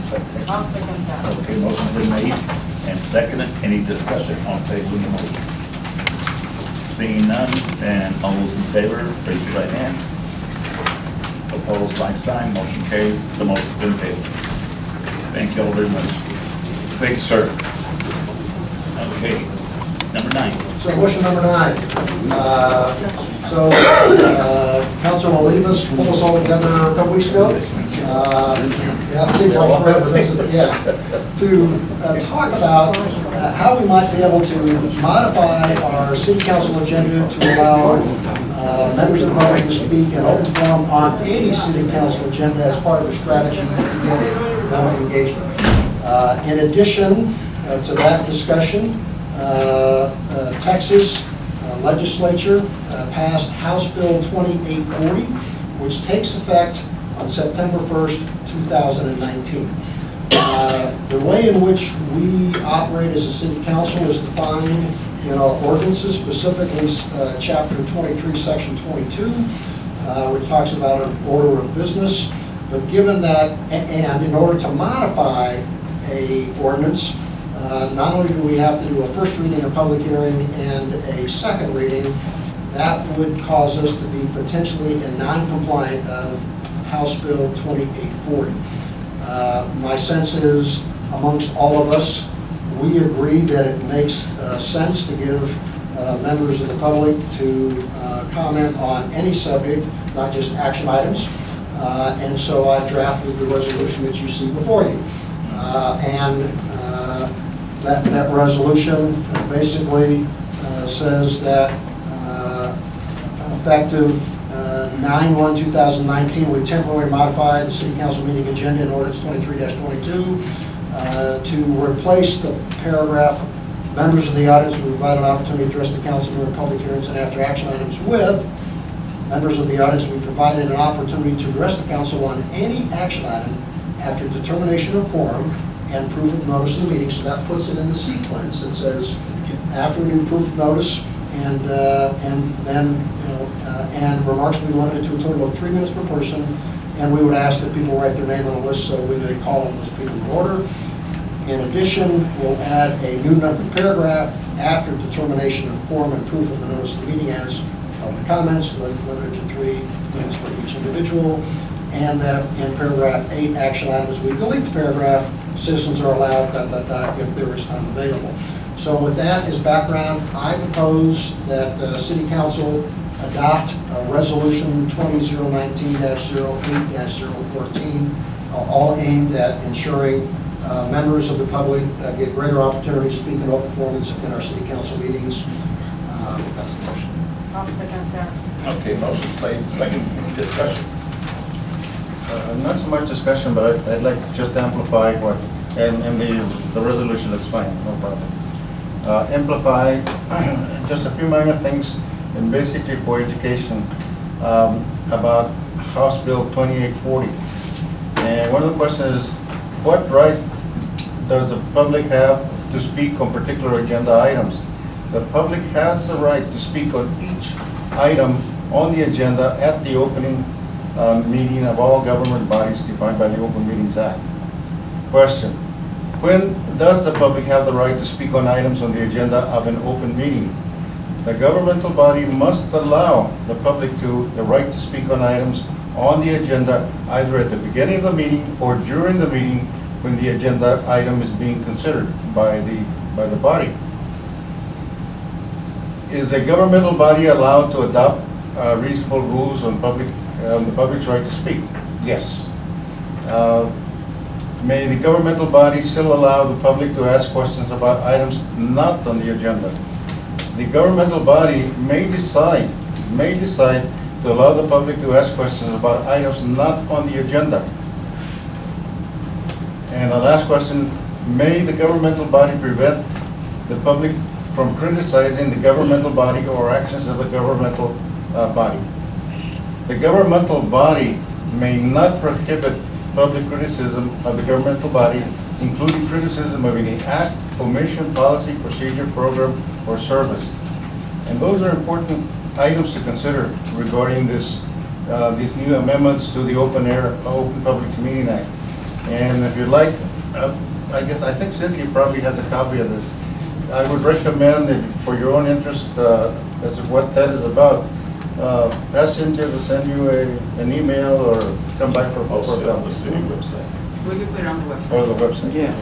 second? I'll second that. Okay, motion's been made and seconded. Any discussion on tabling the motion? Seeing none, then all those in favor, raise your right hand. Opposed, like sign, motion carries. The motion's been tabled. Thank you all very much. Thank you, sir. Okay, number 9. So motion number 9. Councilman Olivas pulled us all together a couple weeks ago. Yeah, it seems like forever, doesn't it? Yeah. To talk about how we might be able to modify our city council agenda to allow members of the public to speak in open forum on any city council agenda as part of a strategy to get more engagement. In addition to that discussion, Texas legislature passed House Bill 2840, which takes effect on September 1st, 2019. The way in which we operate as a city council is defined in our ordinances, specifically Chapter 23, Section 22, which talks about an order of business. But given that, and in order to modify a ordinance, not only do we have to do a first reading, a public hearing, and a second reading, that would cause us to be potentially in non-compliant of House Bill 2840. My sense is, amongst all of us, we agree that it makes sense to give members of the public to comment on any subject, not just action items. And so I drafted the resolution that you see before you. That resolution basically says that effective 9/1/2019, we temporarily modified the city council meeting agenda in ordinance 23-22 to replace the paragraph, members of the audience will provide an opportunity to address the council during public hearings and after action items, with members of the audience will be provided an opportunity to address the council on any action item after determination of quorum and proof of notice of the meeting. So that puts it in the sequence. It says after we do proof of notice, and then and remarks will be limited to a total of 3 minutes per person. And we would ask that people write their name on the list so we may call on those people in order. In addition, we'll add a new numbered paragraph after determination of quorum and proof of the notice of the meeting as public comments, limited to 3 minutes for each individual. And that in paragraph 8, action items, we delete the paragraph, citizens are allowed, if there is time available. So with that as background, I propose that City Council adopt Resolution 2019-08-014, all aimed at ensuring members of the public get greater opportunity to speak in open forums in our City Council meetings. That's the motion. I'll second that. Okay, motion's made, second. Any discussion? Not so much discussion, but I'd like to just amplify what, and the resolution looks fine, no problem. Amplify just a few minor things, and basically for education, about House Bill 2840. And one of the questions is, what right does the public have to speak on particular agenda items? The public has the right to speak on each item on the agenda at the opening meeting of all government bodies defined by the Open Meetings Act. Question: when does the public have the right to speak on items on the agenda of an open meeting? The governmental body must allow the public the right to speak on items on the agenda either at the beginning of the meeting or during the meeting when the agenda item is being considered by the body. Is a governmental body allowed to adopt reasonable rules on the public's right to speak? Yes. May the governmental body still allow the public to ask questions about items not on the agenda? The governmental body may decide to allow the public to ask questions about items not on the agenda. And the last question, may the governmental body prevent the public from criticizing the governmental body or actions of the governmental body? The governmental body may not prohibit public criticism of the governmental body, including criticism of any act, omission, policy, procedure, program, or service. And those are important items to consider regarding these new amendments to the Open Public Meeting Act. And if you'd like, I think Cynthia probably has a copy of this. I would recommend that for your own interest, as to what that is about, ask Cynthia to send you an email or come back for a Post it on the copy. city website. We can put it on the website. Or the website. Yeah.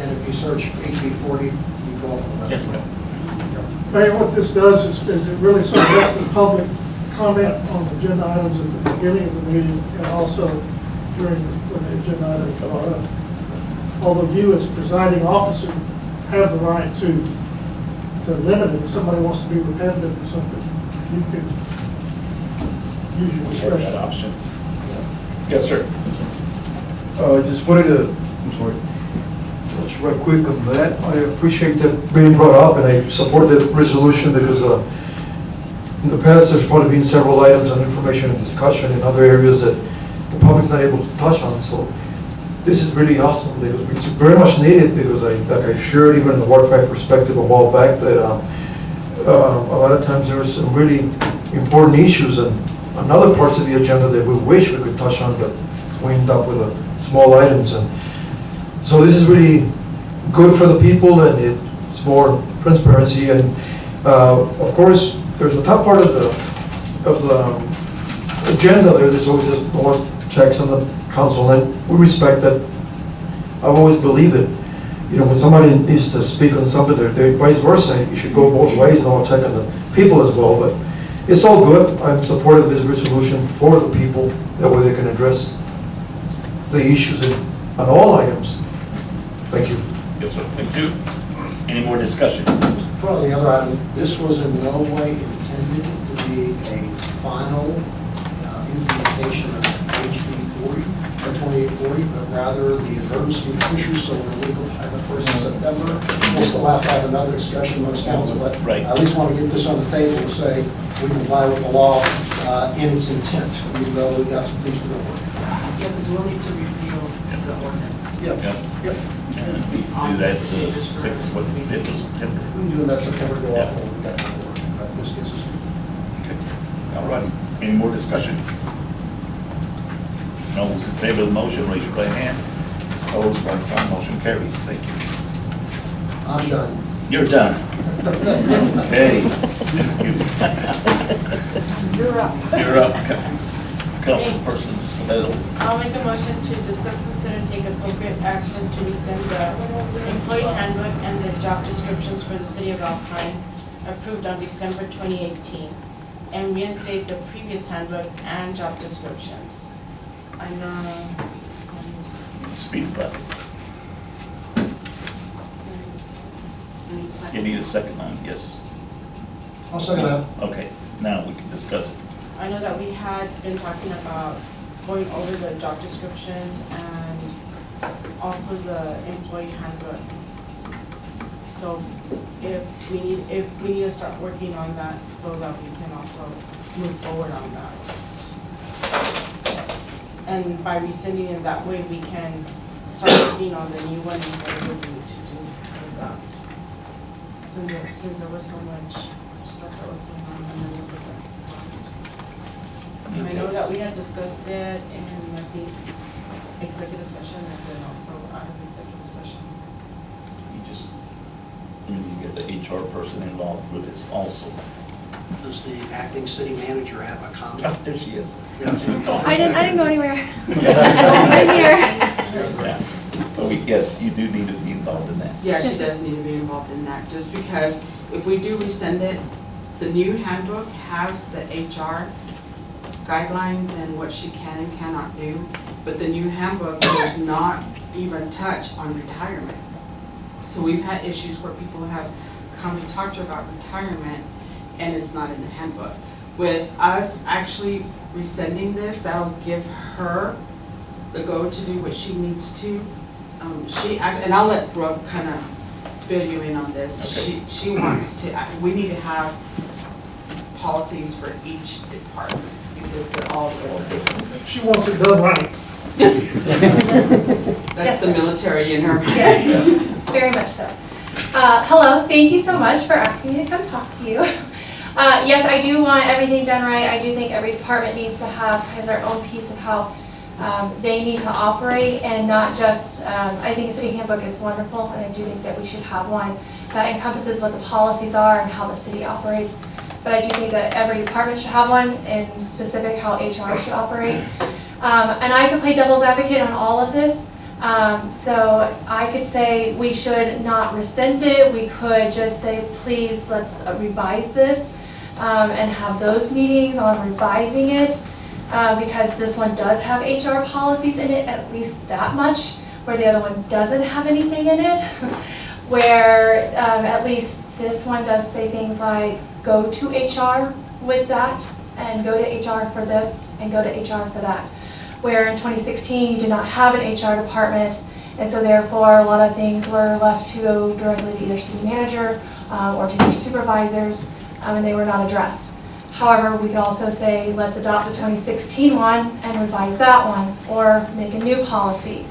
And if you search HB 40, you go up on the Yes, website. ma'am. Mayor, what this does is it really sort of lets the public comment on agenda items at the beginning of the meeting and also during when the agenda item is brought up. Although you as presiding officer have the right to limit it, if somebody wants to be repetitive or something, you can use your We have discretion. that option. Yes, sir. Just wanted to, I'm sorry, just real quick on that. I appreciate that being brought up, and I support the resolution because in the past, there's probably been several items on information and discussion in other areas that the public's not able to touch on. So this is really awesome because it's very much needed because like I shared even in the Ward 5 perspective a while back that a lot of times there are some really important issues and other parts of the agenda that we wish we could touch on, but we end up with small items. And so this is really good for the people, and it's more transparency. And of course, there's a top part of the agenda there. There's always this more checks on the council, and we respect that. I've always believed it. You know, when somebody needs to speak on something, they're vice versa. You should go both ways and all check on the people as well. But it's all good. I'm supportive of this resolution for the people. That way they can address the issues on all items. Thank you. Yes, sir. Thank you. Any more discussion? Well, the other item, this was in no way intended to be a final implementation of HB 40 or 2840, but rather the emergency issue, so we're legal by the 1st of September. We'll still have to have another discussion amongst council, but Right. I at least want to get this on the table to say we comply with the law in its intent, even though we've got some things to go over. Yeah, because we'll need to review the ordinance. Yep. Yep. Yep. And we do that the 6th, what, 5th of September? We can do that September, go off, when we got to work, but this gets us. Okay. All righty. Any more discussion? All those in favor of the motion, raise your right hand. Opposed, like sign, motion carries. Thank you. I'm done. You're done. Okay. You're up. You're up, Councilperson Escobedo. I'll make a motion to discuss, consider, and take appropriate action to rescind the employee handbook and the job descriptions for the city of Alpine approved on December 2018, and reinstate the previous handbook and job descriptions. I know. Speed button. You need a second on, yes. I'll second that. Okay, now we can discuss it. I know that we had been talking about going over the job descriptions and also the employee handbook. So if we need to start working on that so that we can also move forward on that. And by rescinding it that way, we can start working on the new one and whatever we need to do for that. Since there was so much stuff that was going on and then it was and I know that we had discussed it in, I think, executive session and then also out of executive session. You need to get the HR person involved with this also. Does the acting city manager have a comment? Oh, there she is. Yeah. I didn't go anywhere. Yeah. I'm here. Yeah. Oh, yes, you do need to be involved in that. Yeah, she does need to be involved in that, just because if we do rescind it, the new handbook has the HR guidelines and what she can and cannot do, but the new handbook does not even touch on retirement. So we've had issues where people have come and talked to her about retirement, and it's not in the handbook. With us actually rescinding this, that'll give her the go to do what she needs to. And I'll let Brooke kind of fill you in on this. Okay. She wants to, we need to have policies for each department because they're all different. She wants it done right. That's the military in her. Yes, very much so. Hello, thank you so much for asking me to come talk to you. Yes, I do want everything done right. I do think every department needs to have kind of their own piece of how They need to operate and not just, I think a city handbook is wonderful, and I do think that we should have one that encompasses what the policies are and how the city operates. But I do think that every department should have one, in specific how HR should operate. And I could play devil's advocate on all of this. So I could say we should not rescind it. We could just say, please, let's revise this and have those meetings on revising it. Because this one does have HR policies in it, at least that much, where the other one doesn't have anything in it. Where at least this one does say things like, go to HR with that, and go to HR for this, and go to HR for that. Where in 2016, you did not have an HR department, and so therefore, a lot of things were left to go directly to either city manager or to your supervisors, and they were not addressed. However, we could also say, let's adopt the 2016 one and revise that one, or make a new policy.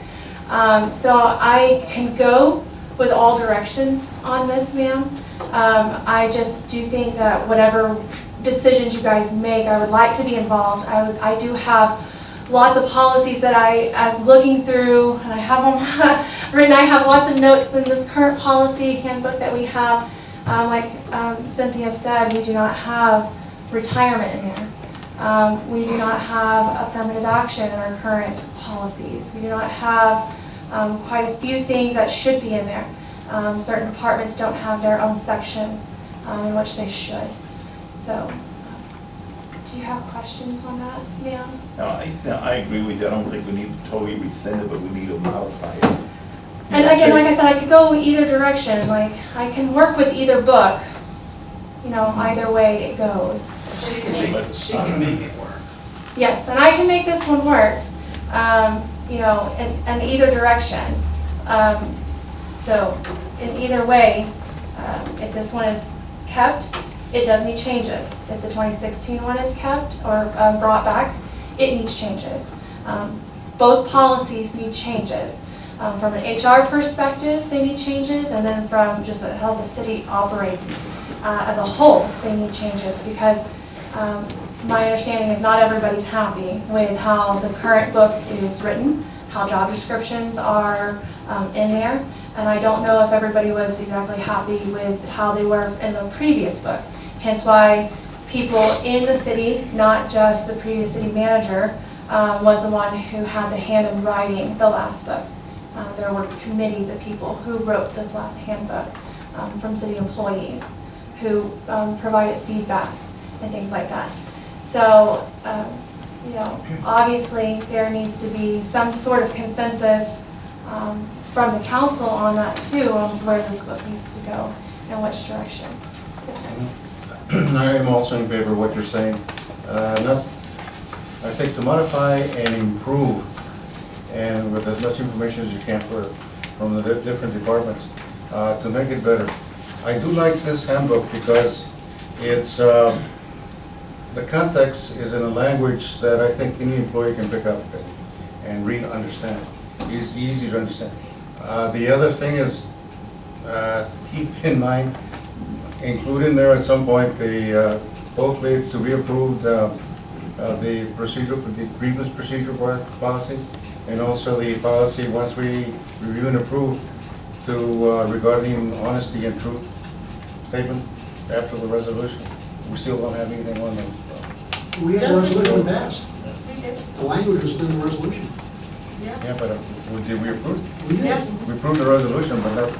So I can go with all directions on this, ma'am. I just do think that whatever decisions you guys make, I would like to be involved. I do have lots of policies that as looking through, and I have them written, I have lots of notes in this current policy handbook that we have. Like Cynthia said, we do not have retirement in there. We do not have affirmative action in our current policies. We do not have quite a few things that should be in there. Certain departments don't have their own sections in which they should. So, do you have questions on that, ma'am? No, I agree with you. I don't think we need to totally rescind it, but we need to modify it. And again, like I said, I could go either direction. Like, I can work with either book. You know, either way it goes. She can make it work. Yes, and I can make this one work, you know, in either direction. So, in either way, if this one is kept, it does need changes. If the 2016 one is kept or brought back, it needs changes. Both policies need changes. From an HR perspective, they need changes, and then from just how the city operates as a whole, they need changes, because my understanding is not everybody's happy with how the current book is written, how job descriptions are in there, and I don't know if everybody was exactly happy with how they were in the previous book. Hence why people in the city, not just the previous city manager, was the one who had the hand in writing the last book. There were committees of people who wrote this last handbook from city employees who provided feedback and things like that. So, you know, obviously there needs to be some sort of consensus from the council on that too, on where this book needs to go and which direction. I am also in favor of what you're saying. I think to modify and improve, and with as much information as you can from the different departments, to make it better. I do like this handbook because it's, the context is in a language that I think any employee can pick up and read and understand. It's easy to understand. The other thing is, keep in mind, include in there at some point the hopefully to be approved the procedure for the grievance procedure policy, and also the policy once we review and approve to regarding honesty and truth statement after the resolution. We still don't have anything on those. We had a resolution passed. We did. The language was in the resolution. Yeah, but did we approve? We did. Yeah. We approved the resolution, but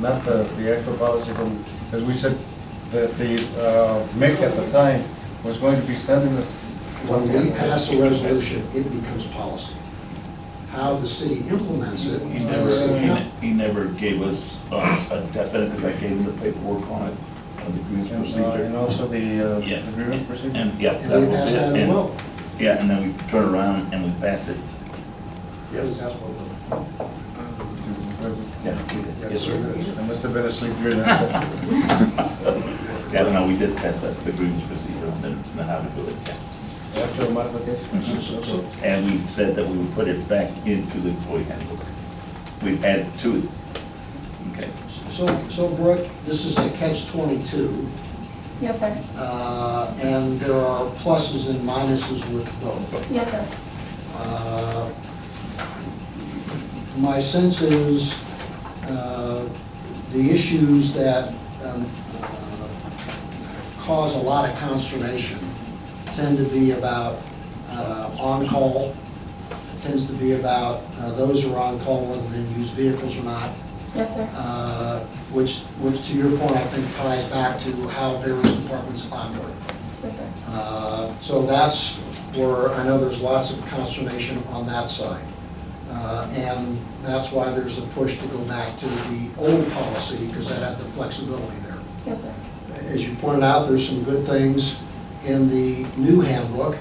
not the actual policy from, because we said that the MIC at the time was going to be sending us. When we pass a resolution, it becomes policy. How the city implements it. He never gave us a definite, because I gave him the paperwork on it, on the grievance procedure. And also the Yeah. grievance procedure? And, yeah, And that we was passed it. that as And- well. Yeah, and then we turn around and we pass it. Yeah, we Yes. passed both of them. Yeah, we did. Yes, sir. I must have been asleep during that session. Yeah, no, we did pass that, the grievance procedure, and then how to do it, yeah. After modification? So- And we said that we would put it back into the employee handbook. We've added to it. Okay. So Brooke, this is a catch-22, Yes, sir. and there are pluses and minuses with both. Yes, sir. My sense is the issues that cause a lot of consternation tend to be about on-call, tends to be about those who are on-call, whether they use vehicles or not. Yes, sir. Which to your point, I think ties back to how various departments operate. Yes, sir. So that's where I know there's lots of consternation on that side. And that's why there's a push to go back to the old policy, because that had the flexibility there. Yes, sir. As you pointed out, there's some good things in the new handbook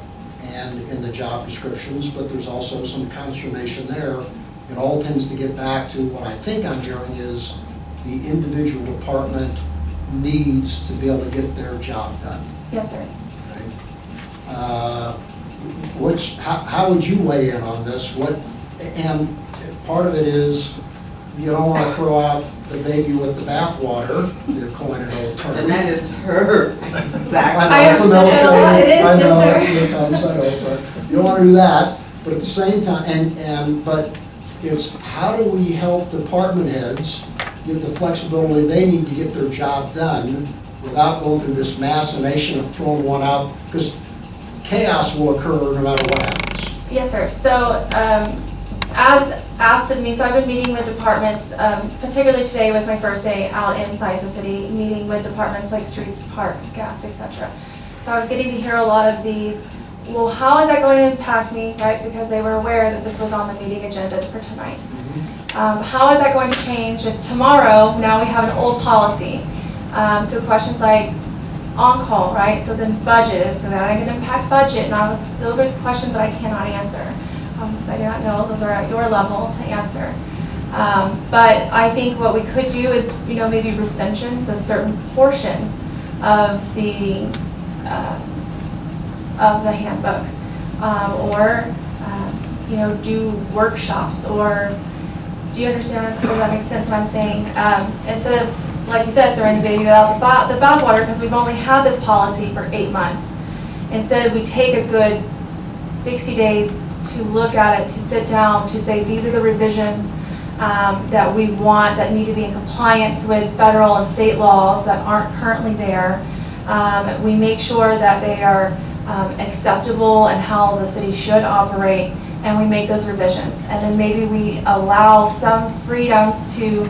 and in the job descriptions, but there's also some consternation there. It all tends to get back to what I think I'm hearing is the individual department needs to be able to get their job done. Yes, sir. Okay? How would you weigh in on this? And part of it is you don't want to throw out the baby with the bathwater, to coin an old term. And that is her exact. I know, it's the military. It is, I know, yes, that's sir. what it comes, I know, but you don't want to do that. But at the same time, but it's how do we help department heads get the flexibility they need to get their job done without going through this machination of throwing one out, because chaos will occur no matter what happens. Yes, sir. So, as asked of me, so I've been meeting with departments, particularly today was my first day out inside the city, meeting with departments like streets, parks, gas, etc. So I was getting to hear a lot of these, well, how is that going to impact me, right? Because they were aware that this was on the meeting agenda for tonight. How is that going to change if tomorrow, now we have an old policy? So questions like on-call, right? So then budget, so that I can impact budget. Now, those are questions that I cannot answer. Because I do not know, those are at your level to answer. But I think what we could do is, maybe recensions of certain portions of the handbook, or do workshops, or do you understand? Does that make sense what I'm saying? Instead of, like you said, throwing the baby out the bathwater, because we've only had this policy for 8 months. Instead, we take a good 60 days to look at it, to sit down, to say these are the revisions that we want, that need to be in compliance with federal and state laws that aren't currently there. We make sure that they are acceptable and how the city should operate, and we make those revisions. And then maybe we allow some freedoms to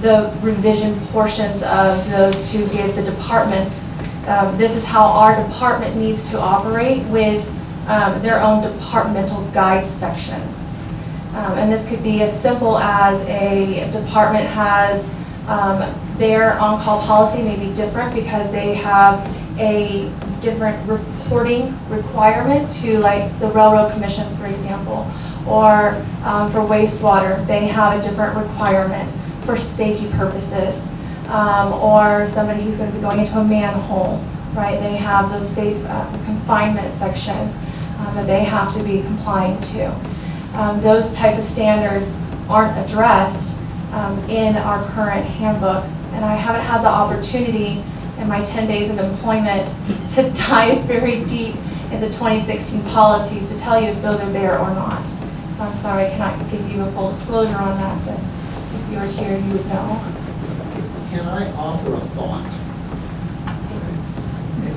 the revision portions of those to give the departments. This is how our department needs to operate with their own departmental guide sections. And this could be as simple as a department has their on-call policy may be different because they have a different reporting requirement to, like, the Railroad Commission, for example, or for wastewater, they have a different requirement for safety purposes, or somebody who's going to be going into a manhole, right? They have those safe confinement sections that they have to be complying to. Those type of standards aren't addressed in our current handbook, and I haven't had the opportunity in my 10 days of employment to dive very deep into 2016 policies to tell you if those are there or not. So I'm sorry I cannot give you a full disclosure on that, but if you were here, you would know. Can I offer a thought?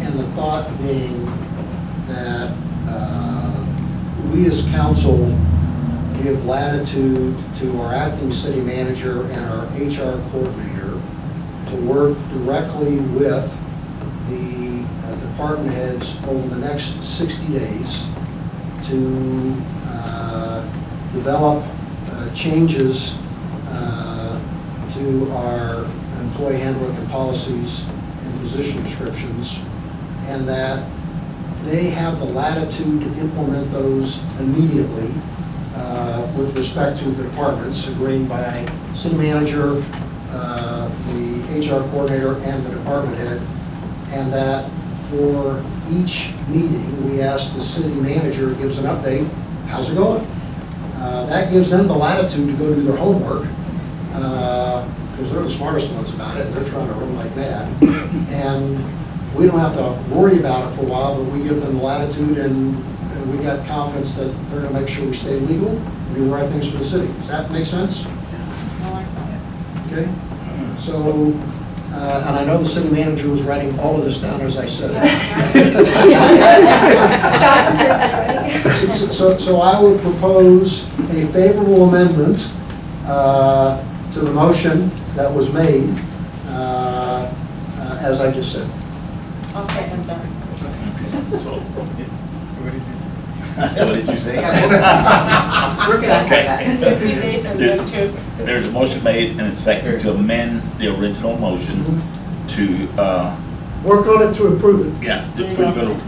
And the thought being that we as council give latitude to our acting city manager and our HR coordinator to work directly with the department heads over the next 60 days to develop changes to our employee handbook and policies and position descriptions, and that they have the latitude to implement those immediately with respect to the departments, agreeing by city manager, the HR coordinator, and the department head, and that for each meeting, we ask the city manager gives an update, how's it going? That gives them the latitude to go do their homework, because they're the smartest ones about it, and they're trying to run like mad. And we don't have to worry about it for a while, but we give them latitude, and and we got confidence that they're going to make sure we stay legal and do the right things for the city. Does that make sense? I like that. Okay? So, and I know the city manager was writing all of this down as I said it. So I would propose a favorable amendment to the motion that was made, as I just said. I'll second that. Okay, so, what did you say? We're gonna have Okay. that. 60 days and then two. There's a motion made and a second to amend the original motion to, Work on it to improve it. yeah, to There you put go. it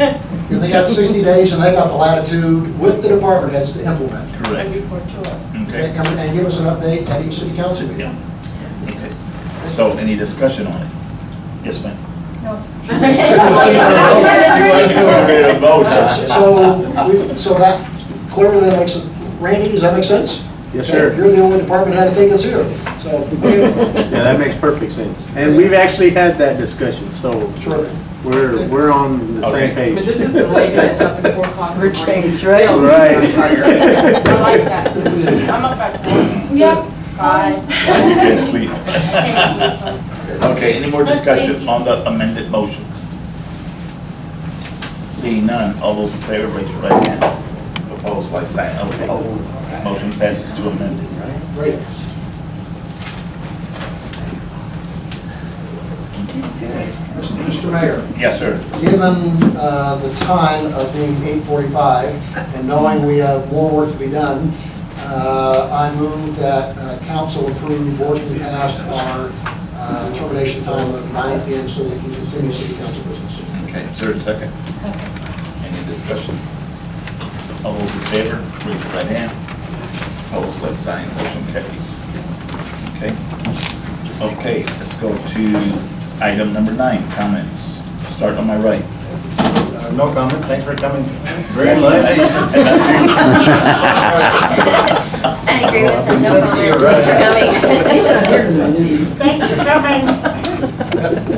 And they got 60 days and they got the latitude with the department heads to implement. And correct. report to us. Okay. And give us an update at each city council meeting. Yeah. Okay. So any discussion on it? Yes, ma'am. No. Ready to vote. So that clearly that makes it, Randy, does that make sense? Yes, Okay, sir. You're the only department head I think that's here, so, okay. Yeah, that makes perfect sense. And we've actually had that discussion, so Terrific. we're on the Okay. same But page. this is the lady that's up at 4 o'clock in the morning. changed, right? Still Right. I like that. I'm up at 4. Yep. 5. Can't sleep. Can't sleep, so. Okay, any more Thank discussion you. on the amended motion? Seeing none, all those in favor, raise your right hand. Opposed, like sign. Okay. Motion passes to amended. Great. Mr. Mayor, Yes, sir. given the time of being 8:45 and knowing we have more work to be done, I move that council approve working past our termination time of 9 PM so we can continue city council business. Okay, is there a second? Any discussion? All those in favor, raise your right hand. Opposed, like sign. Motion carries. Okay. Okay, let's go to item number 9, comments. Start on my right. No comment, thanks for coming. Very late. I agree with him. No comment. Thanks for coming. Thank you for coming.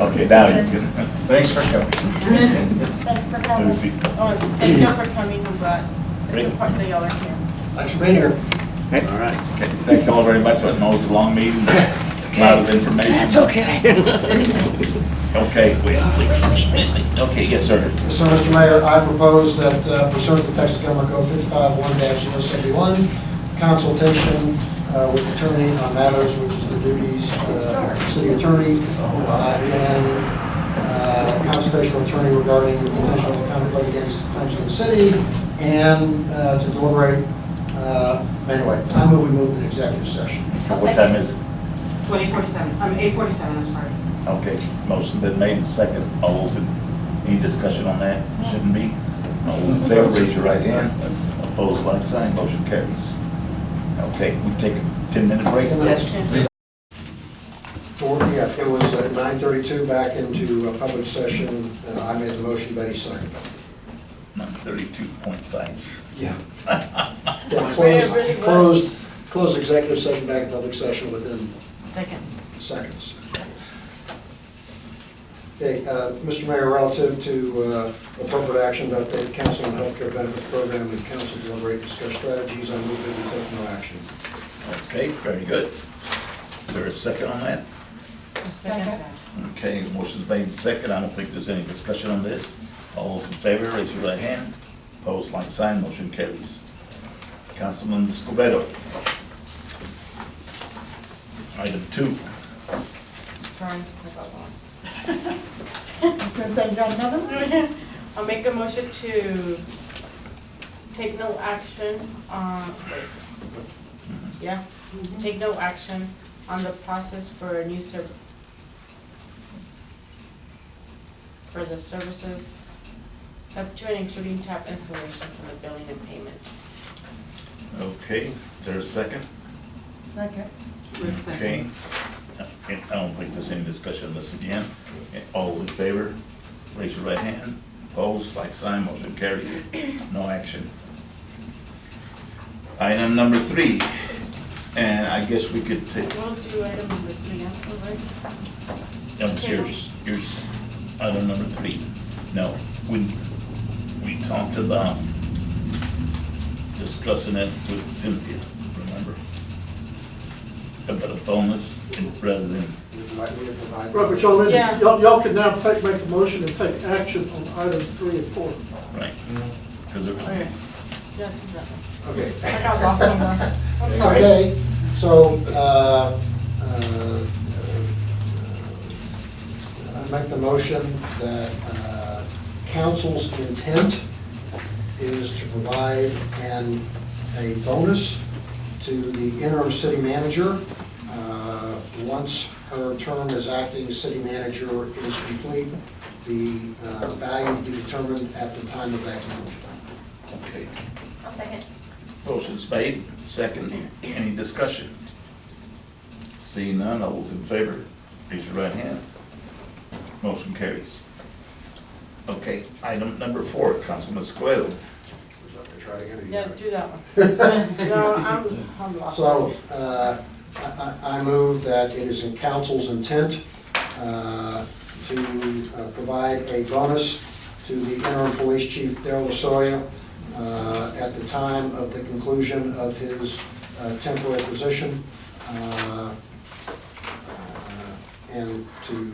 Okay, now you can, Thanks for coming. Thanks for let me coming. see. Oh, thank you for coming, I'm glad. Great. It's important that y'all are here. Thanks for being here. All right. Okay, thank you all very much. I know it's a long meeting, but a lot of information. It's okay. Okay, wait. Okay, yes, sir. So, Mr. Mayor, I propose that pursuant to Texas Government Code 55-1-071, consultation with the attorney on matters which is the duties of the city attorney, and consultation with attorney regarding potential conflict against claims in the city, and to deliberate, anyway, I move we move to executive session. What time is it? 20:47, 8:47, I'm sorry. Okay, motion been made and second. All those in, any discussion on that? Shouldn't be. All those in favor, raise your right hand. Opposed, like sign. Motion carries. Okay, we take a 10-minute break. Yes. Yeah, it was at 9:32 back into public session. I made the motion, Betty seconded. 32.5. Yeah. Really was. Close executive session, back in public session within Seconds. seconds. Okay, Mr. Mayor, relative to appropriate action to update council on healthcare benefit program and council deliberate discuss strategies, I move that we take no action. Okay, very good. Is there a second on that? Second. Okay, motion's made and second. I don't think there's any discussion on this. All those in favor, raise your right hand. Opposed, like sign. Motion carries. Councilman Escobedo. Item 2. Sorry, I got lost. I'll make a motion to take no action on, wait. Yeah, take no action on the process for a new for the services up to and including tap installations and the billing and payments. Okay, is there a second? Second. Rick second. Okay. I don't think there's any discussion on this again. All in favor, raise your right hand. Opposed, like sign, motion carries. No action. Item number 3, and I guess we could take, We'll do item number 3 after, right? here's item number 3. No, we talked about discussing it with Cynthia, remember? About a bonus rather than, Right, but y'all need, Yeah. y'all can now make a motion and take action on items 3 and 4. right? Because Okay. Yeah, do that one. Okay. I got lost somewhere. I'm sorry. Okay, so, I make the motion that council's intent is to provide a bonus to the interim city manager once her term as acting city manager is complete. The value to be determined at the time of that conclusion. okay. I'll second. Motion's made, second, any discussion? Seeing none, all those in favor, raise your right hand. Motion carries. Okay, item number 4, Councilman Escobedo. Try to get it. Yeah, do that one. No, I'm lost. So, I move that it is in council's intent to provide a bonus to the interim police chief, Darrell Lasoya, at the time of the conclusion of his temporary position, and to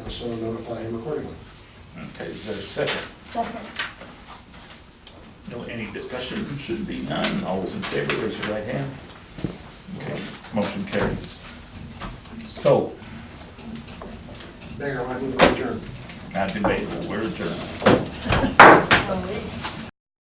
so notify him accordingly. Okay, is there a second? Second. No, any discussion? Should be none. All those in favor, raise your right hand. Okay, motion carries. So, Mayor, I move to adjourn. not debatable, we're adjourned. Oh, wait.